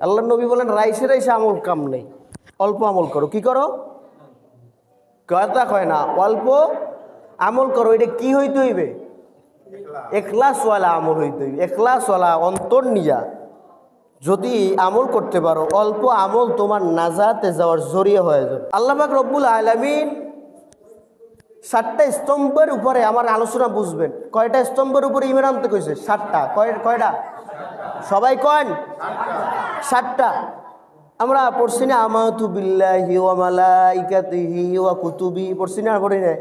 আল্লাহ নবী বলেন রাইসে রাইসে আমল কাম নেই, অল্প আমল করো। কি করো? কথা কয় না, অল্প আমল করো। এটা কি হইতে হইবে? এখলাসওয়ালা আমল হইতে হইবে, এখলাসওয়ালা অন্তর নিয়া যদি আমল করতে পারো, অল্প আমল তোমার নাজাতে যাওয়ার জরিয়া হয়ে যাবে। আল্লাহ পাক রব্বুল আলামিন 7টা স্তম্ভের উপরে আমার আলোচনা বুঝবেন। কয়টা স্তম্ভের উপরে ইমান আনতে কইছে? 7টা। কয়টা? সবাই কন 7টা। আমরা পড়ছি না আমাতু বিল্লাহি ওয়া মালাইকাতিহি ওয়া কুতুবি, পড়ছি না? পড়ি না?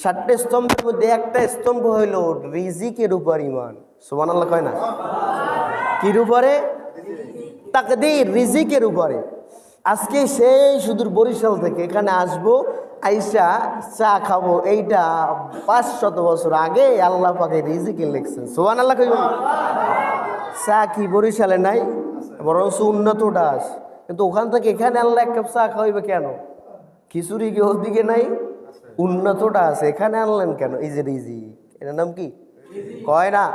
7টা স্তম্ভের মধ্যে একটা স্তম্ভ হইল রিজিকের উপর ইমান। সুবহানাল্লাহ কয় না? কির উপরে? তাকদীর, রিজিকের উপরে। আজকে সেই সুদূর বরিশাল থেকে এখানে আসবো, আইসা চা খাবো, এইটা 500 বছর আগে আল্লাহ পাকে রিজিকে লিখছেন। সুবহানাল্লাহ কইবেন? চা কি বরিশালে নাই? বরং উন্নতটা আস, কিন্তু ওখান থেকে এখানে আল্লাহ এক কাপ চা খাওয়াইবে কেন? খিচুড়ি কি ওদিকে নাই? উন্নতটা আছে, এখানে আনলেন কেন? এই যে রিজিক, এটার নাম কি? কয় না?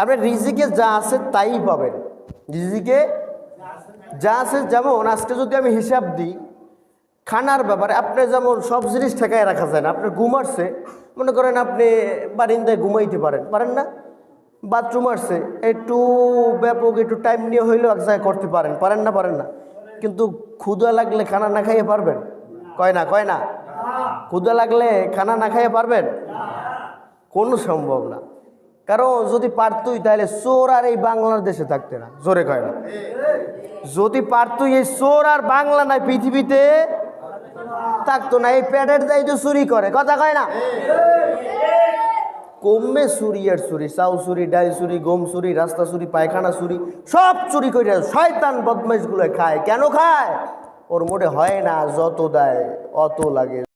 আপনি রিজিকে যা আছে তাই পাবেন। রিজিকে যা আছে, যেমন আজকে যদি আমি হিসাব দিই খানার ব্যাপারে, আপনি যেমন সব জিনিস ঠেকায় রাখা যায় না। আপনার ঘুম আসছে, মনে করেন আপনি বারিন্দায় ঘুমাইতে পারেন না? বাথরুম আসছে, একটু ব্যাপক একটু টাইম নিয়ে হইলেও এক জায়গায় করতে পারেন না? কিন্তু ক্ষুধা লাগলে খানা না খাইয়ে পারবেন? কয় না? ক্ষুধা লাগলে খানা না খাইয়ে পারবেন? কোনো সম্ভব না। কারণ যদি পারতুই তাহলে চোর আর এই বাংলাদেশে থাকতে না। জোরে কয় না? যদি পারতুই এই চোর আর বাংলা নাই পৃথিবীতে থাকতো না। এই পেটের দায়ী তো চুরি করে, কথা কয় না? কমে চুরি আর চুরি, চাউ চুরি, ডাল চুরি, গম চুরি, রাস্তা চুরি, পায়খানা চুরি, সব চুরি করে শয়তান বদমাইশ গুলো খায়। কেন খায়? ওর মোটে হয় না, যত দেয় অত লাগে।